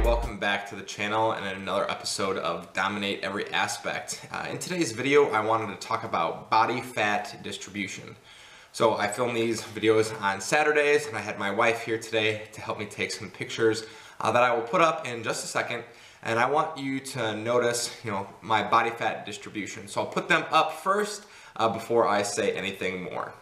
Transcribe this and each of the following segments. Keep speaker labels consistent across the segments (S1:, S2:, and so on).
S1: Alright, welcome back to the channel and another episode of Dominate Every Aspect. In today's video, I wanted to talk about body fat distribution. So I film these videos on Saturdays, and I had my wife here today to help me take some pictures that I will put up in just a second. And I want you to notice, my body fat distribution. So I'll put them up first before I say anything more.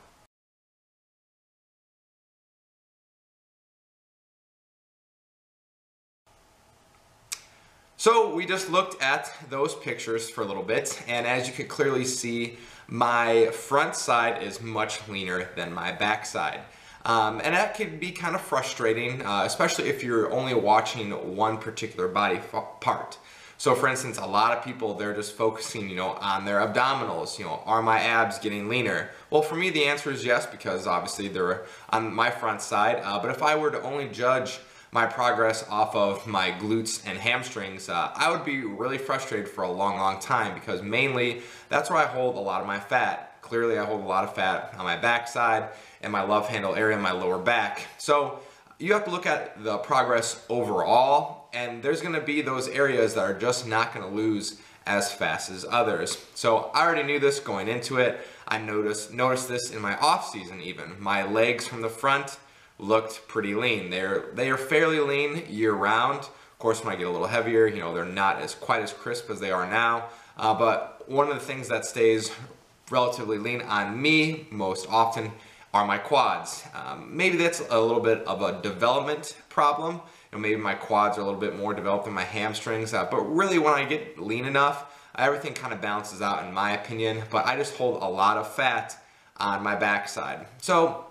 S1: So we just looked at those pictures for a little bit, and as you can clearly see, my front side is much leaner than my back side. And that can be kind of frustrating, especially if you're only watching one particular body part. So for instance, a lot of people, they're just focusing, on their abdominals, are my abs getting leaner? Well, for me, the answer is yes, because obviously they're on my front side. But if I were to only judge my progress off of my glutes and hamstrings, I would be really frustrated for a long time, because mainly that's where I hold a lot of my fat. Clearly I hold a lot of fat on my backside and my love handle area in my lower back. So you have to look at the progress overall, and there's going to be those areas that are just not going to lose as fast as others. So I already knew this going into it. I noticed this in my off season even. My legs from the front looked pretty lean. They are fairly lean year round. Of course, when I get a little heavier, they're not quite as crisp as they are now. But one of the things that stays relatively lean on me most often are my quads. Maybe that's a little bit of a development problem. Maybe my quads are a little bit more developed than my hamstrings. But really, when I get lean enough, everything kind of balances out in my opinion. But I just hold a lot of fat on my backside. So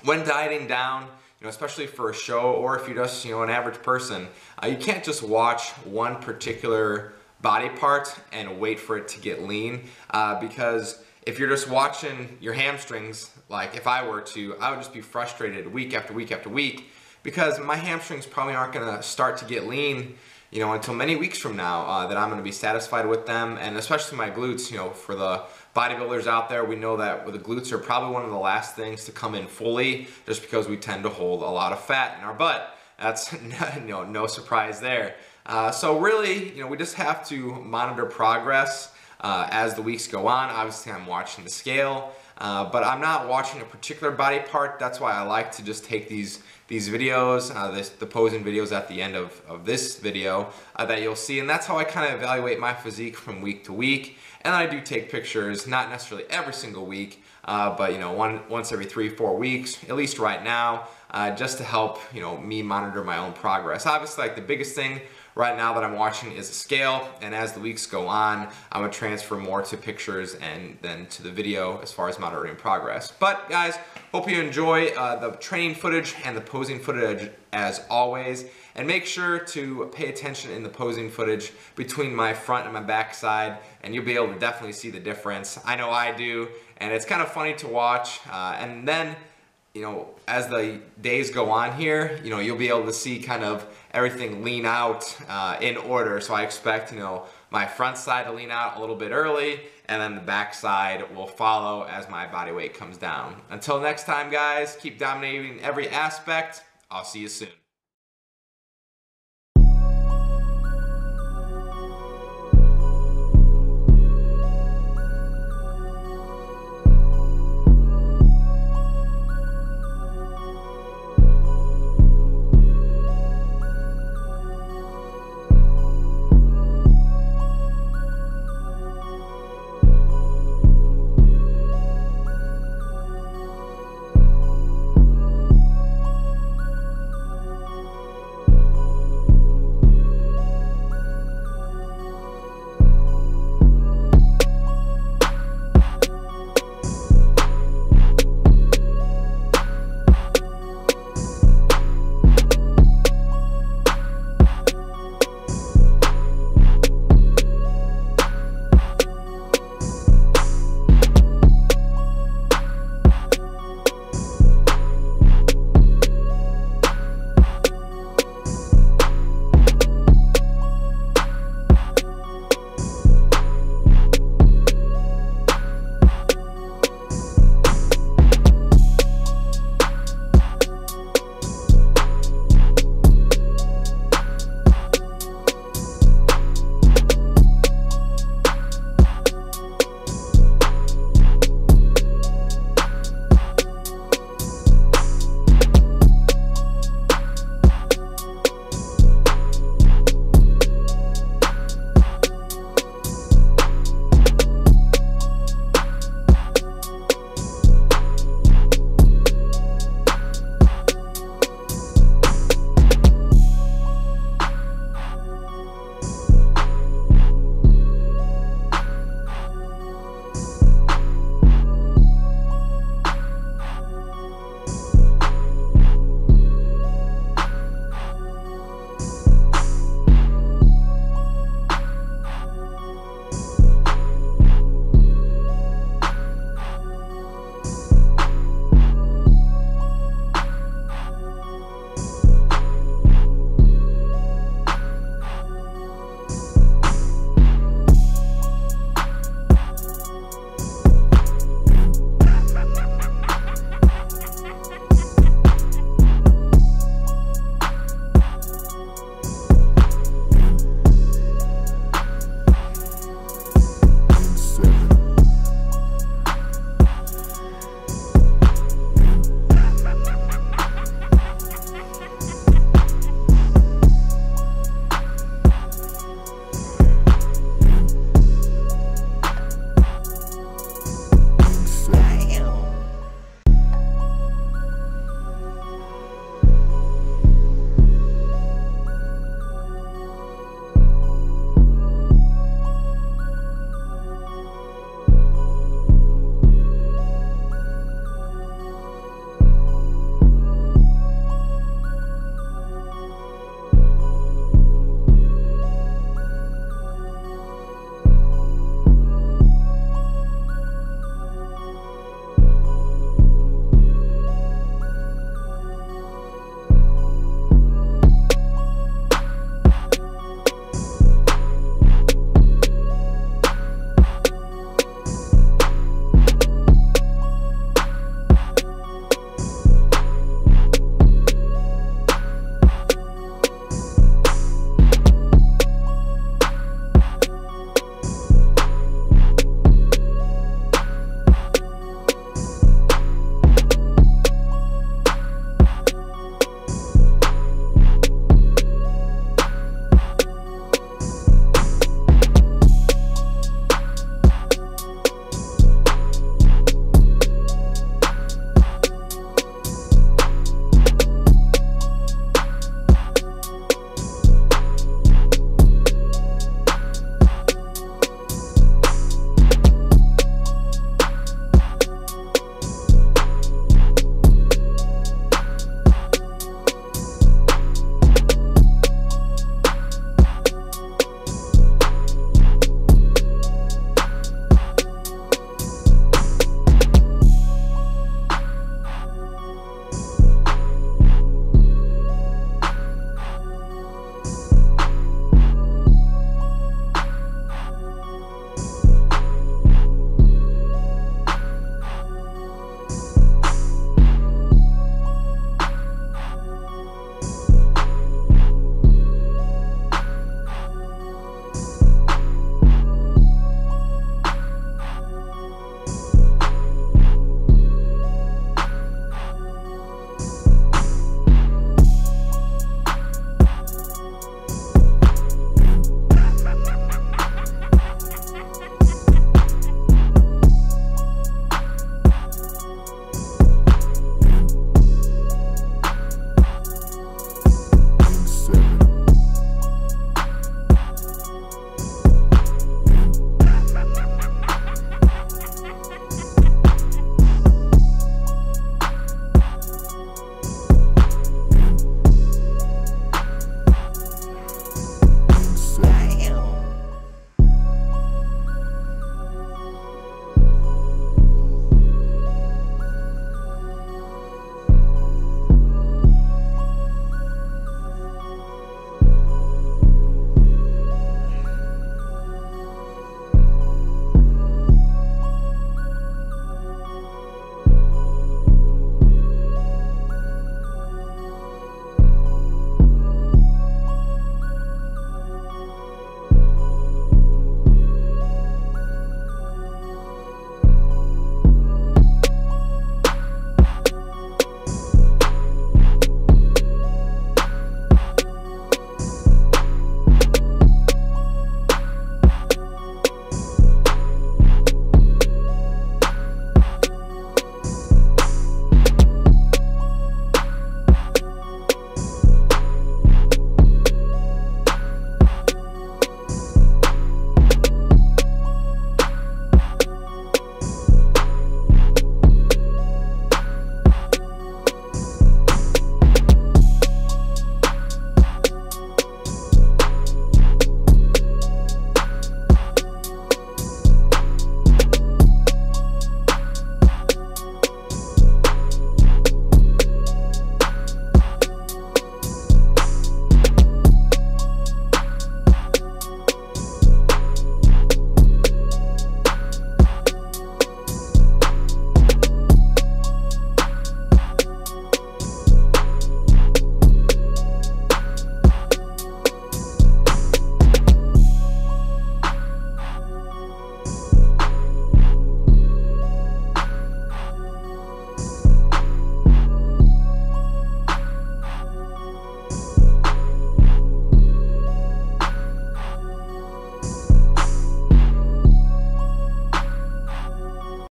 S1: when dieting down, especially for a show, or if you're just, an average person, you can't just watch one particular body part and wait for it to get lean, because if you're just watching your hamstrings, like if I were to, I would just be frustrated week after week after week, because my hamstrings probably aren't going to start to get lean, until many weeks from now, that I'm going to be satisfied with them. And especially my glutes, for the bodybuilders out there, we know that the glutes are probably one of the last things to come in fully, just because we tend to hold a lot of fat in our butt. That's no surprise there. So really, we just have to monitor progress as the weeks go on. Obviously, I'm watching the scale, but I'm not watching a particular body part. That's why I like to just take these videos, the posing videos at the end of this video that you'll see, and that's how I kind of evaluate my physique from week to week. And I do take pictures, not necessarily every single week, but once every 3-4 weeks, at least right now, just to help me monitor my own progress. Obviously, like the biggest thing right now that I'm watching is a scale, and as the weeks go on, I'm gonna transfer more to pictures and then to the video as far as monitoring progress. But guys, hope you enjoy the training footage and the posing footage as always, and make sure to pay attention in the posing footage between my front and my back side, and you'll be able to definitely see the difference. I know I do, and it's kind of funny to watch, and then as the days go on here, you'll be able to see kind of everything lean out in order. So I expect, my front side to lean out a little bit early, and then the back side will follow as my body weight comes down. Until next time, guys, keep dominating every aspect. I'll see you soon.